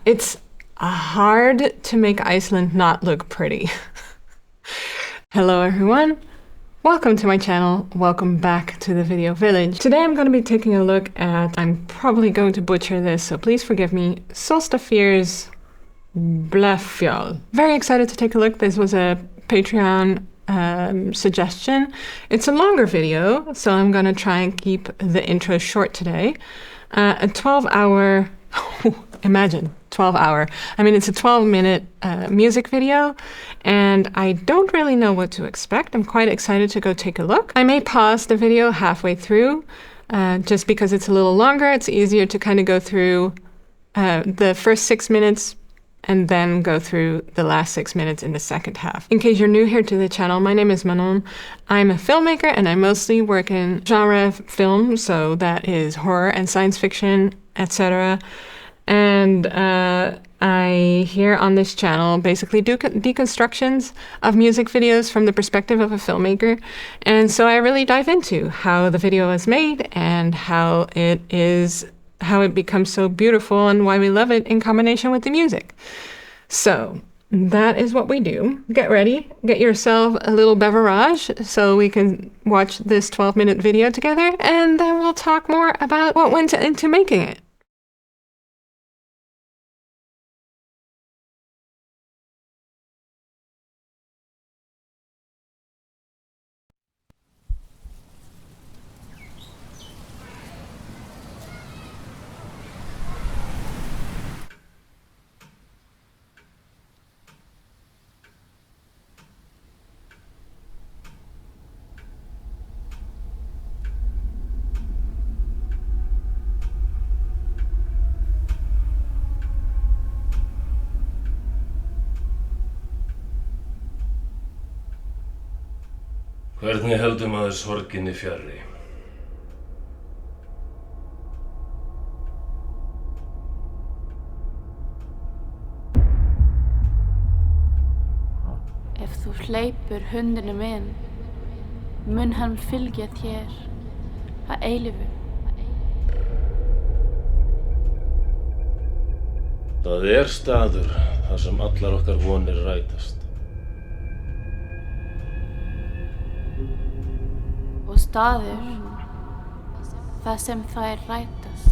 It's hard to make Iceland not look pretty. Hello everyone, welcome to my channel, welcome back to the video village. Today I'm going to be taking a look at, I'm probably going to butcher this, so please forgive me, Sólstafir Bláfjall. Very excited to take a look. This was a Patreon suggestion. It's a longer video, so I'm going to try and keep the intro short today. A 12-hour, imagine, 12-hour. I mean, it's a 12-minute music video, and I don't really know what to expect. I'm quite excited to go take a look. I may pause the video halfway through, just because it's a little longer. It's easier to kind of go through the first 6 minutes and then go through the last 6 minutes in the second half. In case you're new here to the channel, my name is Manon. I'm a filmmaker and I mostly work in genre film, so that is horror and science fiction, etc. And I, here on this channel, basically do deconstructions of music videos from the perspective of a filmmaker. And so I really dive into how the video is made and how it becomes so beautiful and why we love it in combination with the music. So that is what we do. Get ready, get yourself a little beverage so we can watch this 12-minute video together, and then we'll talk more about what went into making it. Hvernig heldur maður sorginni fjarri? Ef þú hleypur hundinum inn, mun hann fylgja þér að eilífu. Það staður þar sem allar okkar vonir rætast. Og staður þar sem þær rætast.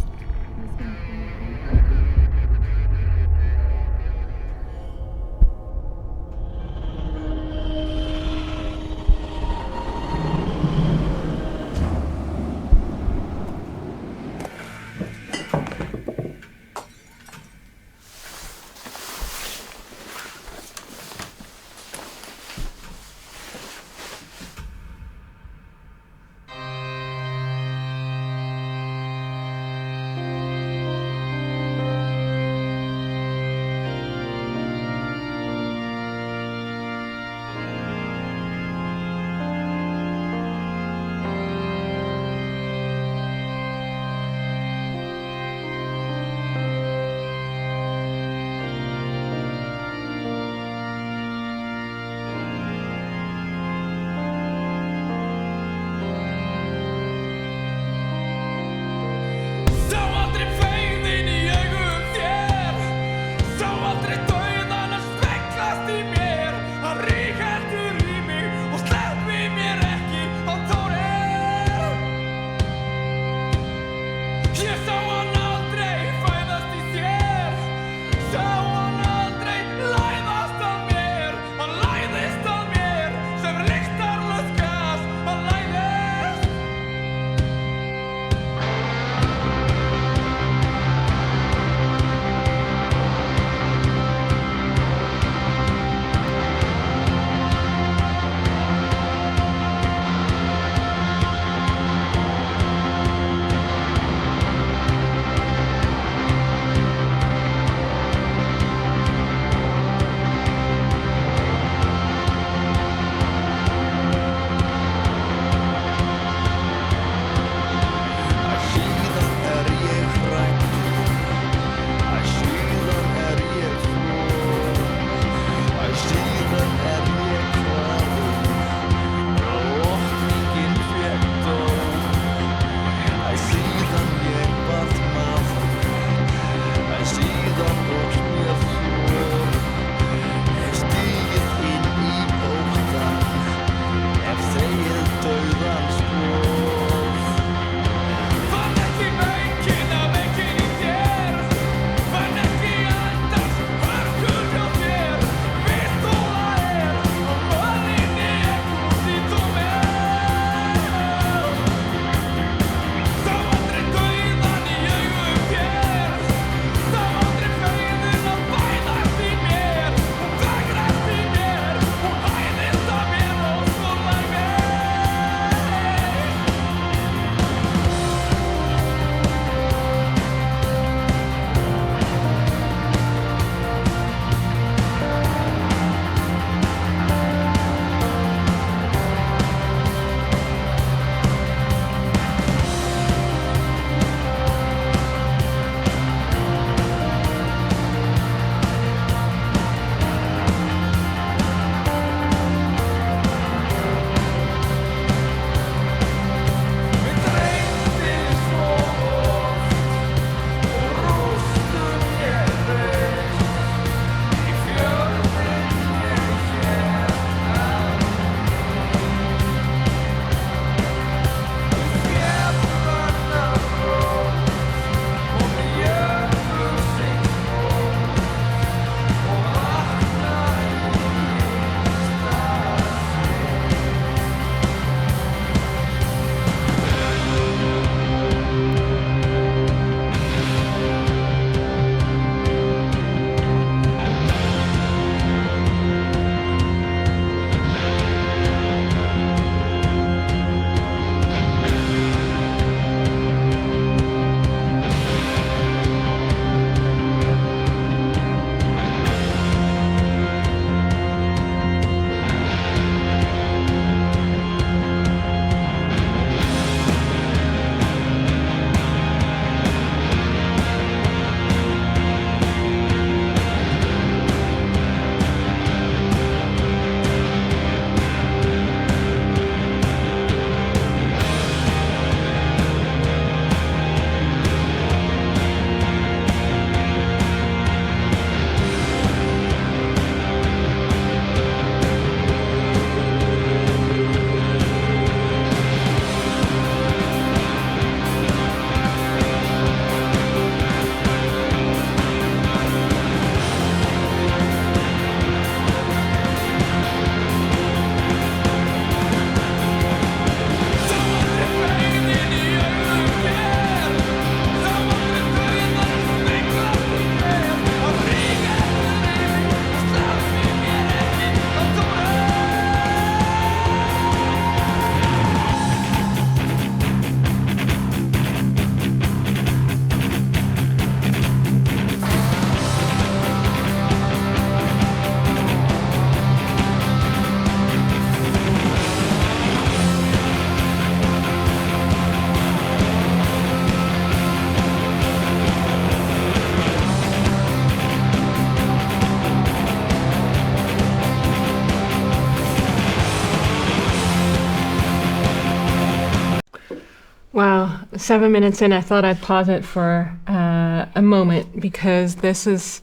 7 minutes in, I thought I'd pause it for a moment because this is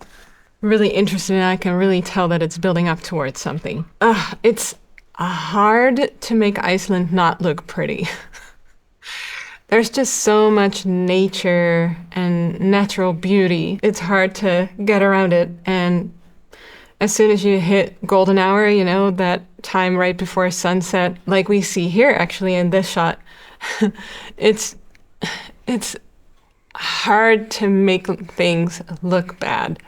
really interesting and I can really tell that it's building up towards something. It's hard to make Iceland not look pretty. There's just so much nature and natural beauty. It's hard to get around it. And as soon as you hit golden hour, you know, that time right before sunset, like we see here actually in this shot, it's hard to make things look bad.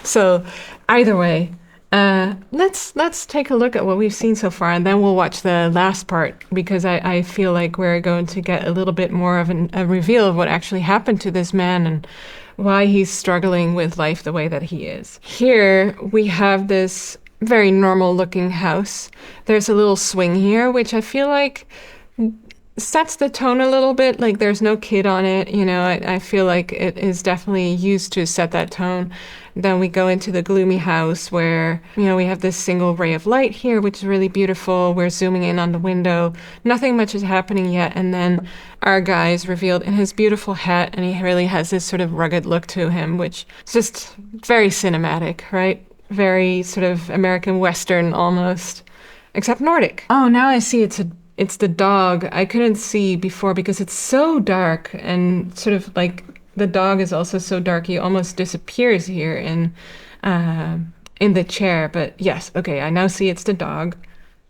So either way, let's take a look at what we've seen so far, and then we'll watch the last part, because I feel like we're going to get a little bit more of a reveal of what actually happened to this man and why he's struggling with life the way that he is. Here we have this very normal looking house. There's a little swing here, which I feel like sets the tone a little bit. Like there's no kid on it, you know. I feel like it is definitely used to set that tone. Then we go into the gloomy house where, you know, we have this single ray of light here, which is really beautiful. We're zooming in on the window. Nothing much is happening yet. And then our guy is revealed in his beautiful hat, and he really has this sort of rugged look to him, which is just very cinematic, right? Very sort of American Western almost, except Nordic. Oh, now I see it's the dog. I couldn't see before because it's so dark, and sort of like the dog is also so dark he almost disappears here in the chair. But yes, okay, I now see it's the dog.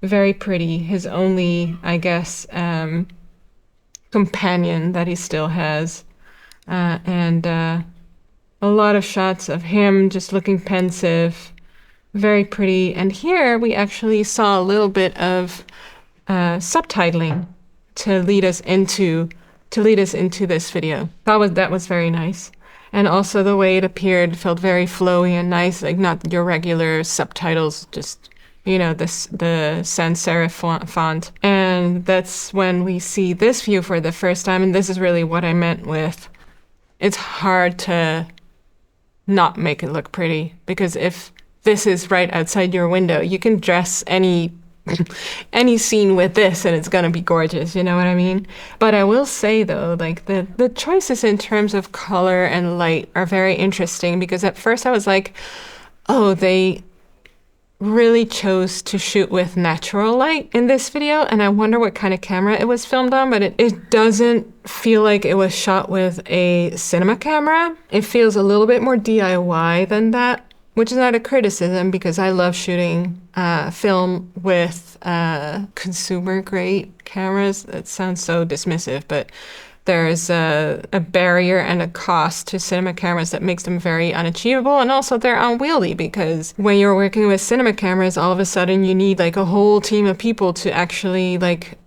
Very pretty. His only, I guess, companion that he still has. And a lot of shots of him just looking pensive. Very pretty. And here we actually saw a little bit of subtitling to lead us into this video. That was very nice. And also the way it appeared felt very flowy and nice, like not your regular subtitles, just, you know, the sans serif font. And that's when we see this view for the first time, and this is really what I meant with it's hard to not make it look pretty, because if this is right outside your window, you can dress any scene with this and it's gonna be gorgeous, you know what I mean? But I will say though, like the choices in terms of color and light are very interesting, because at first I was like, oh, they really chose to shoot with natural light in this video, and I wonder what kind of camera it was filmed on, but it doesn't feel like it was shot with a cinema camera. It feels a little bit more DIY than that, which is not a criticism, because I love shooting film with consumer-grade cameras. That sounds so dismissive, but there's a barrier and a cost to cinema cameras that makes them very unachievable, and also they're unwieldy, because when you're working with cinema cameras, all of a sudden you need like a whole team of people to actually like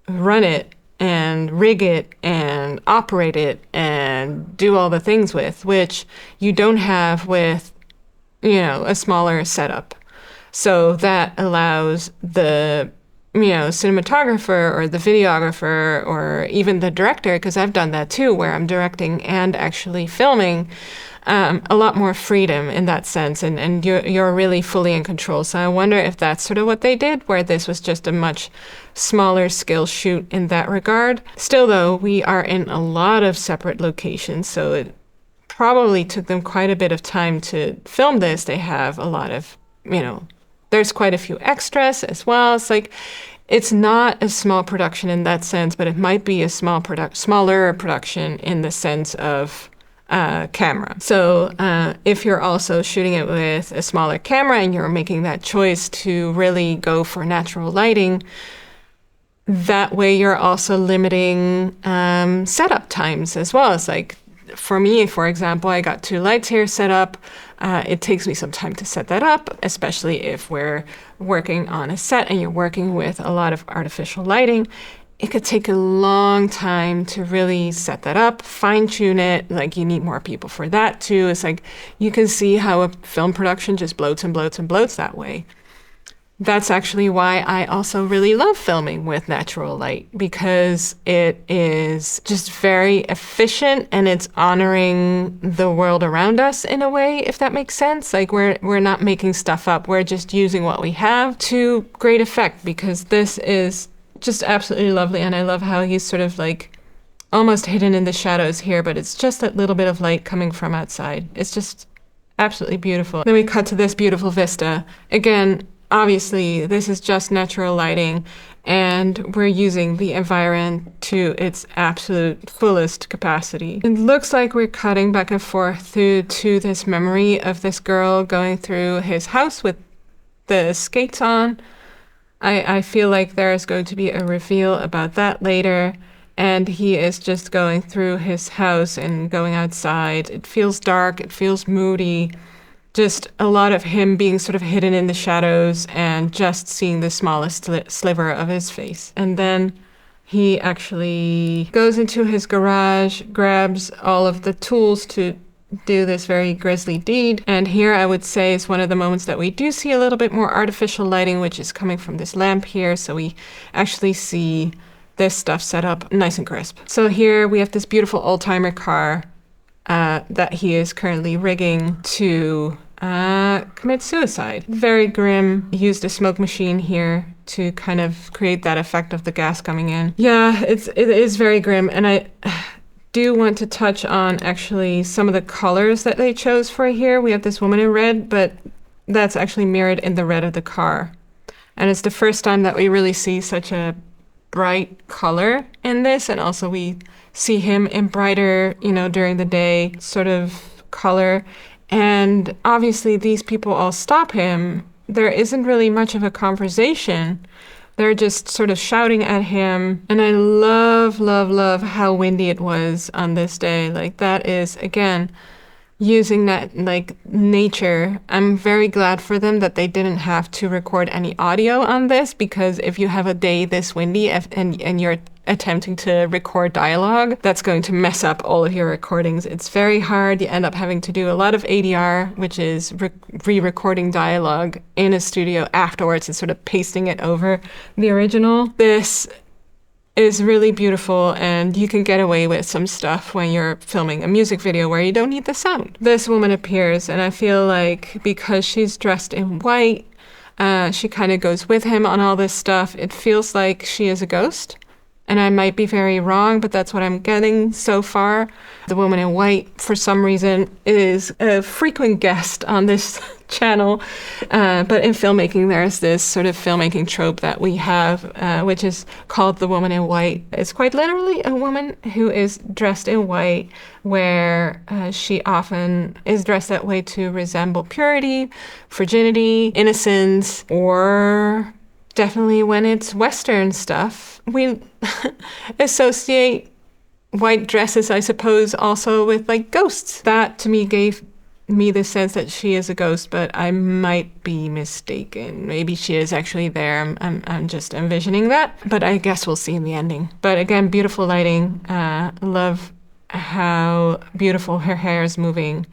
run it and rig it and operate it and do all the things with, which you don't have with, you know, a smaller setup. So that allows the, you know, cinematographer or the videographer or even the director, because I've done that too, where I'm directing and actually filming, a lot more freedom in that sense, and you're really fully in control. So I wonder if that's sort of what they did, where this was just a much smaller scale shoot in that regard. Still though, we are in a lot of separate locations, so it probably took them quite a bit of time to film this. They have a lot of, you know, there's quite a few extras as well. It's like, it's not a small production in that sense, but it might be a smaller production in the sense of camera. So if you're also shooting it with a smaller camera and you're making that choice to really go for natural lighting, that way you're also limiting setup times as well. It's like, for me, for example, I got 2 lights here set up. It takes me some time to set that up, especially if we're working on a set and you're working with a lot of artificial lighting. It could take a long time to really set that up, fine-tune it. Like, you need more people for that too. It's like, you can see how a film production just bloats and bloats and bloats that way. That's actually why I also really love filming with natural light, because it is just very efficient and it's honoring the world around us in a way, if that makes sense. Like, we're not making stuff up. We're just using what we have to great effect, because this is just absolutely lovely. And I love how he's sort of like almost hidden in the shadows here, but it's just that little bit of light coming from outside. It's just absolutely beautiful. Then we cut to this beautiful vista. Again, obviously, this is just natural lighting, and we're using the environment to its absolute fullest capacity. It looks like we're cutting back and forth to this memory of this girl going through his house with the skates on. I feel like there is going to be a reveal about that later. And he is just going through his house and going outside. It feels dark, it feels moody. Just a lot of him being sort of hidden in the shadows and just seeing the smallest sliver of his face. And then he actually goes into his garage, grabs all of the tools to do this very grisly deed. And here I would say is one of the moments that we do see a little bit more artificial lighting, which is coming from this lamp here. So we actually see this stuff set up nice and crisp. So here we have this beautiful old-timer car that he is currently rigging to commit suicide. Very grim. He used a smoke machine here to kind of create that effect of the gas coming in. Yeah, it is very grim. And I do want to touch on actually some of the colors that they chose for here. We have this woman in red, but that's actually mirrored in the red of the car. And it's the first time that we really see such a bright color in this. And also we see him in brighter, during the day sort of color. And obviously these people all stop him. There isn't really much of a conversation. They're just sort of shouting at him. And I love, love, love how windy it was on this day. Like that is, again, using that like nature. I'm very glad for them that they didn't have to record any audio on this, because if you have a day this windy and you're attempting to record dialogue, that's going to mess up all of your recordings. It's very hard. You end up having to do a lot of ADR, which is re-recording dialogue in a studio afterwards and sort of pasting it over the original. This is really beautiful, and you can get away with some stuff when you're filming a music video where you don't need the sound. This woman appears, and I feel like because she's dressed in white, she kind of goes with him on all this stuff. It feels like she is a ghost. And I might be very wrong, but that's what I'm getting so far. The woman in white, for some reason, is a frequent guest on this channel. But in filmmaking, there's this sort of filmmaking trope that we have, which is called the woman in white. It's quite literally a woman who is dressed in white, where she often is dressed that way to resemble purity, virginity, innocence, or definitely when it's Western stuff. We associate white dresses, I suppose, also with like ghosts. That to me gave me the sense that she is a ghost, but I might be mistaken. Maybe she is actually there. I'm just envisioning that, but I guess we'll see in the ending. But again, beautiful lighting. Love how beautiful her hair is moving.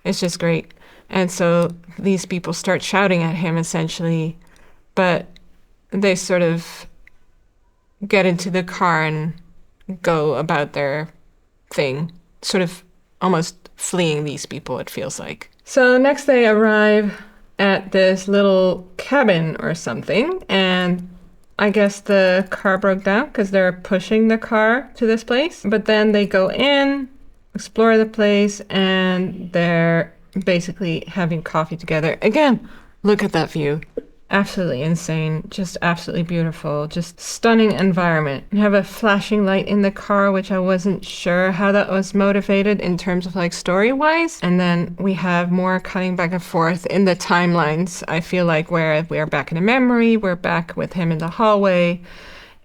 It's just great. And so these people start shouting at him essentially, but they sort of get into the car and go about their thing, sort of almost fleeing these people, it feels like. So next they arrive at this little cabin or something, and I guess the car broke down because they're pushing the car to this place. But then they go in, explore the place, and they're basically having coffee together. Again, look at that view. Absolutely insane, just absolutely beautiful, just stunning environment. You have a flashing light in the car, which I wasn't sure how that was motivated in terms of like story-wise. And then we have more cutting back and forth in the timelines. I feel like where we're back in a memory, we're back with him in the hallway,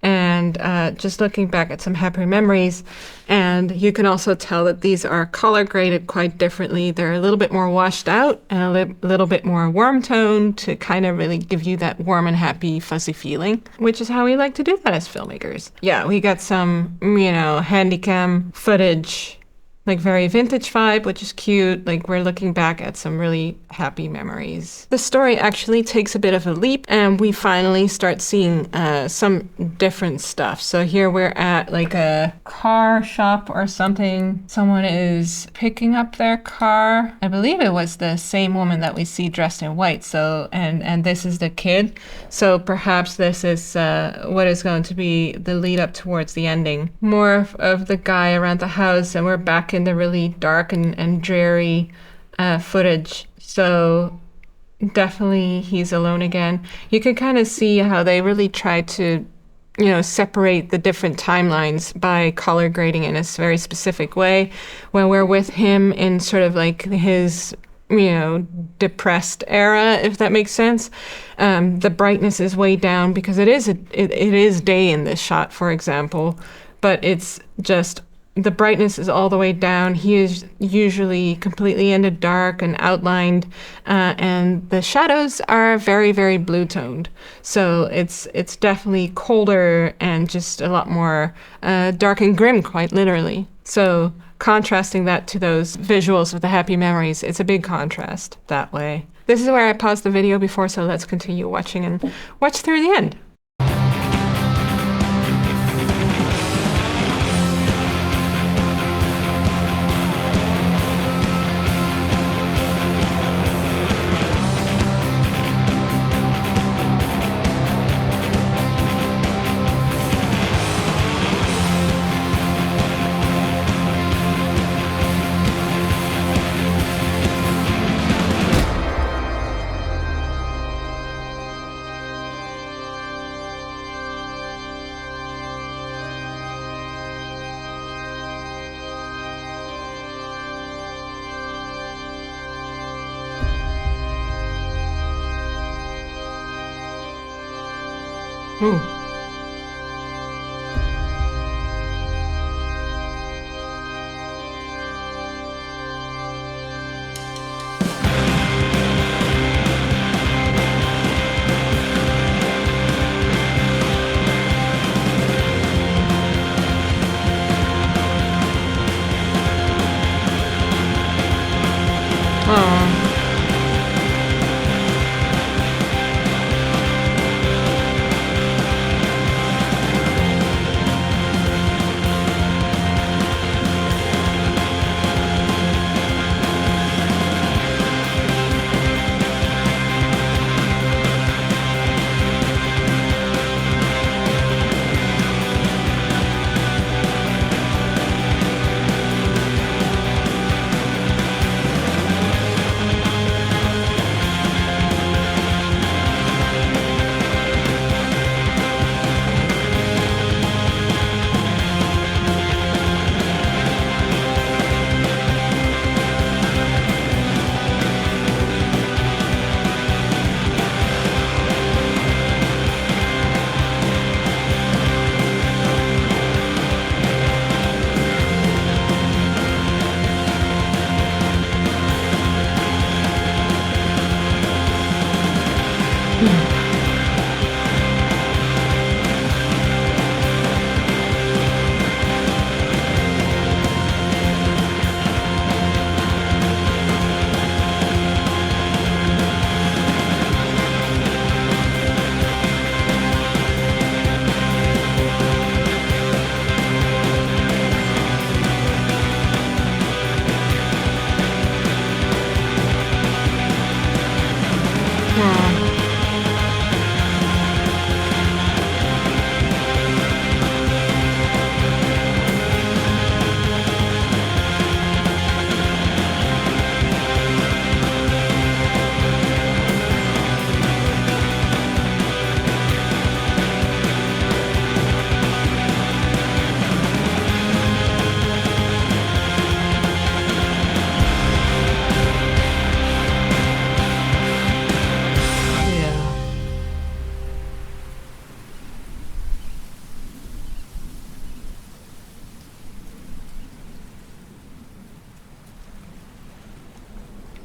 and just looking back at some happy memories. And you can also tell that these are color graded quite differently. They're a little bit more washed out and a little bit more warm tone to kind of really give you that warm and happy fuzzy feeling, which is how we like to do that as filmmakers. Yeah, we got some, handy cam footage like very vintage vibe, which is cute. Like we're looking back at some really happy memories. The story actually takes a bit of a leap and we finally start seeing some different stuff. So here we're at like a car shop or something. Someone is picking up their car. I believe it was the same woman that we see dressed in white. So, and this is the kid. So perhaps this is what is going to be the lead up towards the ending. More of the guy around the house, and we're back in the really dark and dreary footage. So definitely he's alone again. You can kind of see how they really try to, you know, separate the different timelines by color grading in a very specific way. When we're with him in sort of like his, you know, depressed era, if that makes sense, the brightness is way down because it is day in this shot, for example, but it's just the brightness is all the way down. He is usually completely in the dark and outlined, and the shadows are very, very blue toned. So it's definitely colder and just a lot more dark and grim, quite literally. So contrasting that to those visuals of the happy memories, it's a big contrast that way. This is where I paused the video before, so let's continue watching and watch through the end. Ooh. Aw.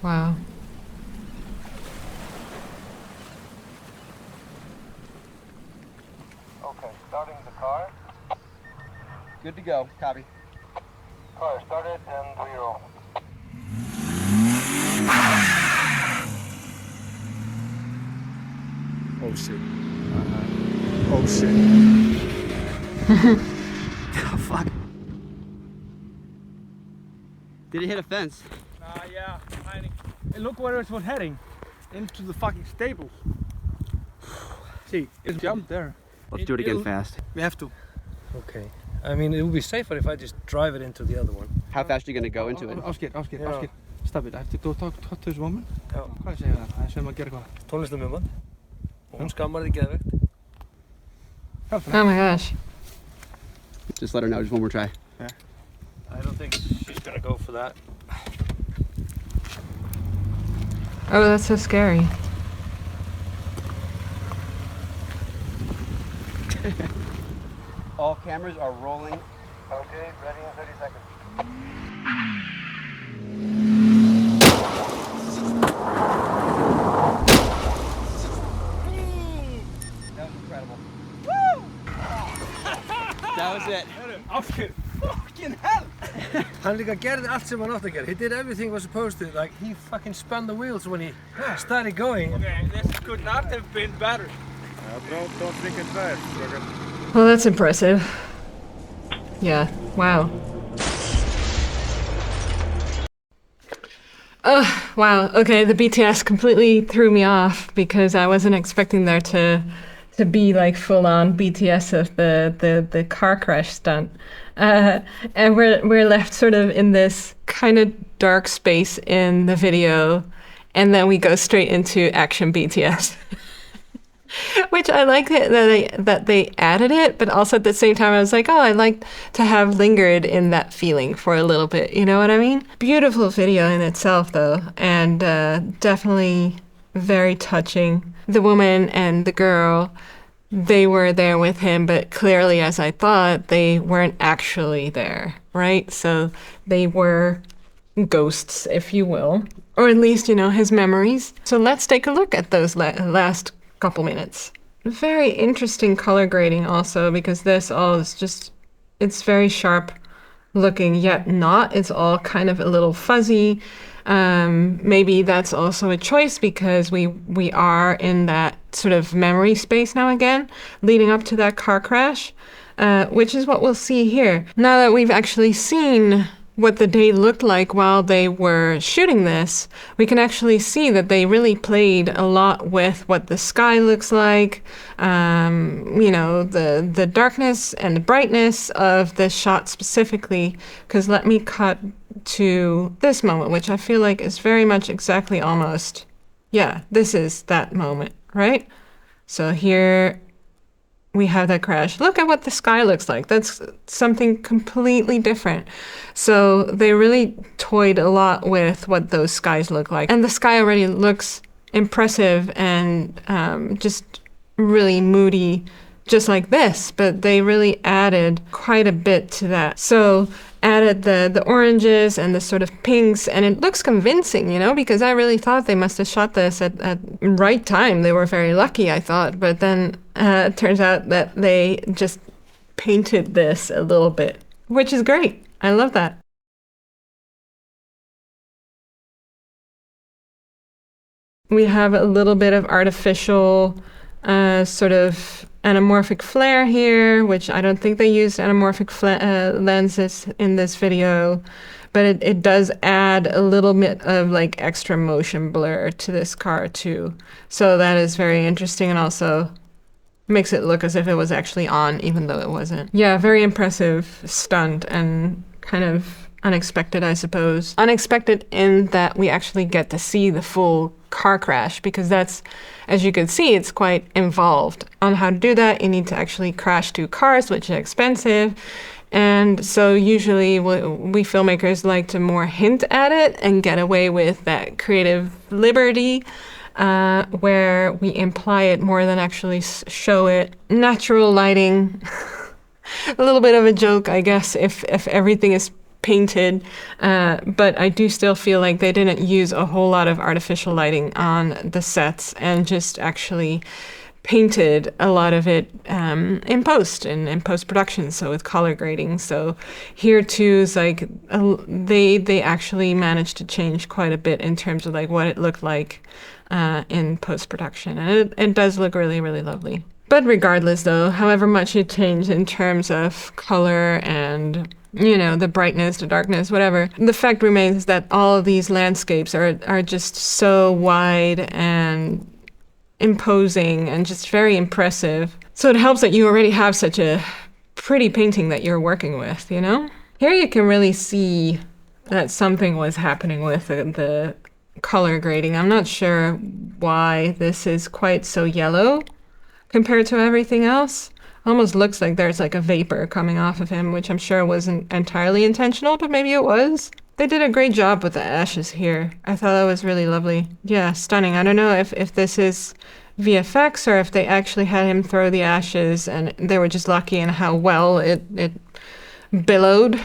Wow. Okay, starting the car. Good to go. Copy. Fire started and we roll. Oh shit. Oh shit. Oh, fuck. Did it hit a fence? Yeah, tiny. Hey, look where it was heading. Into the fucking stables. See, it jumped there. Let's do it again fast. We have to. Okay. I mean, it would be safer if I just drive it into the other one. How fast are you going to go into it? Afskip. Stop it, I have to go talk to this woman. Já. Hvað segir það? Það er sem að gera hvað. Tónlistamömband. Hún skammar þig geðvegt. Oh my gosh. Just let her know, just one more try. I don't think she's gonna go for that. Oh, that's so scary. All cameras are rolling. Okay, ready in 30 seconds. That was incredible. Woo! That was it. Afskip. Fucking hell! Hann líka gerði allt sem hann átti að gera. He did everything he was supposed to. Like, he fucking spun the wheels when he started going. Okay, this could not have been better. Don't drink it fast. Well, that's impressive. Yeah, wow. Oh, wow. Okay, the BTS completely threw me off because I wasn't expecting there to be like full-on BTS of the car crash stunt. And we're left sort of in this kind of dark space in the video, and then we go straight into action BTS. Which I like that they added it, but also at the same time I was like, oh, I like to have lingered in that feeling for a little bit, you know what I mean? Beautiful video in itself though, and definitely very touching. The woman and the girl, they were there with him, but clearly, as I thought, they weren't actually there, right? So they were ghosts, if you will, or at least, you know, his memories. So let's take a look at those last couple minutes. Very interesting color grading also, because this all is just, it's very sharp looking, yet not. It's all kind of a little fuzzy. Maybe that's also a choice because we are in that sort of memory space now again, leading up to that car crash, which is what we'll see here. Now that we've actually seen what the day looked like while they were shooting this, we can actually see that they really played a lot with what the sky looks like, you know, the darkness and the brightness of the shot specifically, because let me cut to this moment, which I feel like is very much exactly almost, yeah, this is that moment, right? So here we have that crash. Look at what the sky looks like. That's something completely different. So they really toyed a lot with what those skies look like. And the sky already looks impressive and just really moody, just like this, but they really added quite a bit to that. So added the oranges and the sort of pinks, and it looks convincing, you know, because I really thought they must have shot this at right time. They were very lucky, I thought, but then it turns out that they just painted this a little bit, which is great. I love that. We have a little bit of artificial sort of anamorphic flare here, which I don't think they used anamorphic lenses in this video, but it does add a little bit of like extra motion blur to this car too. So that is very interesting and also makes it look as if it was actually on, even though it wasn't. Yeah, very impressive stunt and kind of unexpected, I suppose. Unexpected in that we actually get to see the full car crash, because that's, as you can see, it's quite involved. On how to do that, you need to actually crash two cars, which is expensive. And so usually we filmmakers like to more hint at it and get away with that creative liberty, where we imply it more than actually show it. Natural lighting, a little bit of a joke, I guess, if everything is painted, but I do still feel like they didn't use a whole lot of artificial lighting on the sets and just actually painted a lot of it in post-production, so with color grading. So here too is like they actually managed to change quite a bit in terms of like what it looked like in post-production, and it does look really, really lovely. But regardless though, however much it changed in terms of color and, you know, the brightness, the darkness, whatever, the fact remains that all of these landscapes are just so wide and imposing and just very impressive. So it helps that you already have such a pretty painting that you're working with, you know? Here you can really see that something was happening with the color grading. I'm not sure why this is quite so yellow compared to everything else. Almost looks like there's like a vapor coming off of him, which I'm sure wasn't entirely intentional, but maybe it was. They did a great job with the ashes here. I thought that was really lovely. Yeah, stunning. I don't know if this is VFX or if they actually had him throw the ashes and they were just lucky in how well it billowed,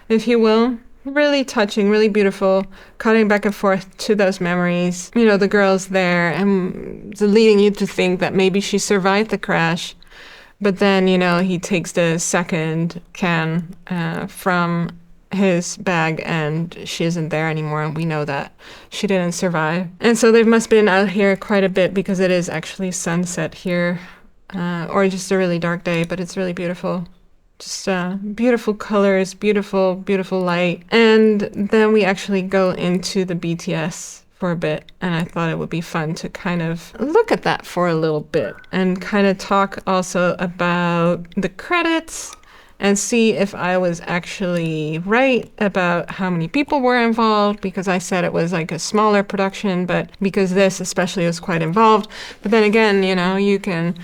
if you will. Really touching, really beautiful, cutting back and forth to those memories. You know, the girl's there and leading you to think that maybe she survived the crash. But then, you know, he takes the second can from his bag and she isn't there anymore, and we know that she didn't survive. And so they must have been out here quite a bit because it is actually sunset here, or just a really dark day, but it's really beautiful. Just beautiful colors, beautiful, beautiful light. And then we actually go into the BTS for a bit, and I thought it would be fun to kind of look at that for a little bit and kind of talk also about the credits and see if I was actually right about how many people were involved, because I said it was like a smaller production, but because this especially was quite involved. But then again, you know, you can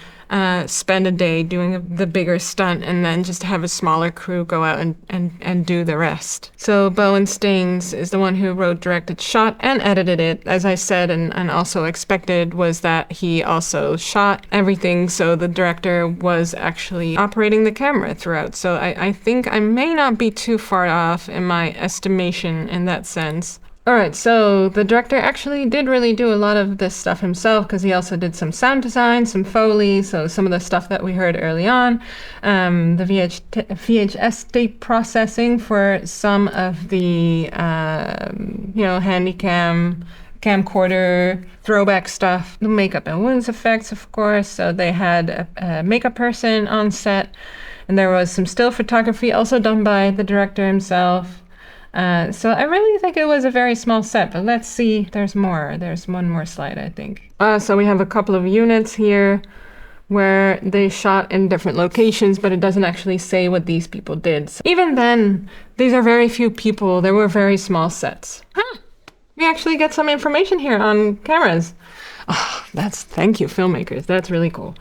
spend a day doing the bigger stunt and then just have a smaller crew go out and do the rest. So Bowen Staines is the one who wrote, directed, shot, and edited it. As I said and also expected was that he also shot everything, so the director was actually operating the camera throughout. So I think I may not be too far off in my estimation in that sense. Alright, so the director actually did really do a lot of this stuff himself, because he also did some sound design, some Foley, so some of the stuff that we heard early on, the VHS tape processing for some of the, you know, handycam, camcorder, throwback stuff, the makeup and wounds effects, of course. So they had a makeup person on set, and there was some still photography also done by the director himself. So I really think it was a very small set, but let's see. There's more. There's one more slide, I think. So we have a couple of units here where they shot in different locations, but it doesn't actually say what these people did. So even then, these are very few people. There were very small sets. We actually get some information here on cameras. Oh, thank you, filmmakers. That's really cool.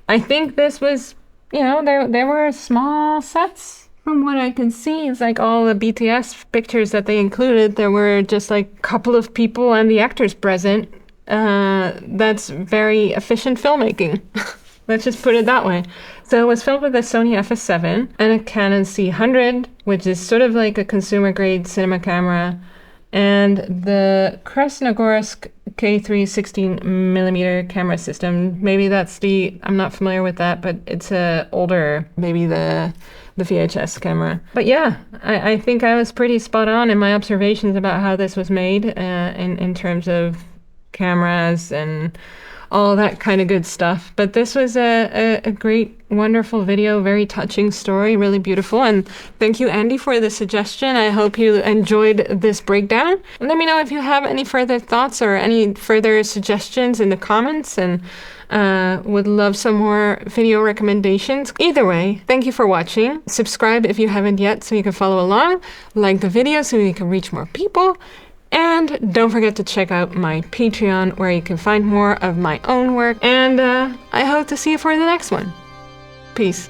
I think this was, you know, there were small sets. From what I can see, it's like all the BTS pictures that they included, there were just like a couple of people and the actors present. That's very efficient filmmaking. Let's just put it that way. So it was filmed with a Sony FS7 and a Canon C100, which is sort of like a consumer grade cinema camera, and the Krasnogorsk K3 16mm camera system. Maybe that's I'm not familiar with that, but it's a older, maybe the VHS camera. But yeah, I think I was pretty spot on in my observations about how this was made in terms of cameras and all that kind of good stuff. But this was a great, wonderful video, very touching story, really beautiful. And thank you, Andy, for the suggestion. I hope you enjoyed this breakdown. And let me know if you have any further thoughts or any further suggestions in the comments, and would love some more video recommendations. Either way, thank you for watching. Subscribe if you haven't yet so you can follow along. Like the video so you can reach more people. And don't forget to check out my Patreon, where you can find more of my own work. And I hope to see you for the next one. Peace.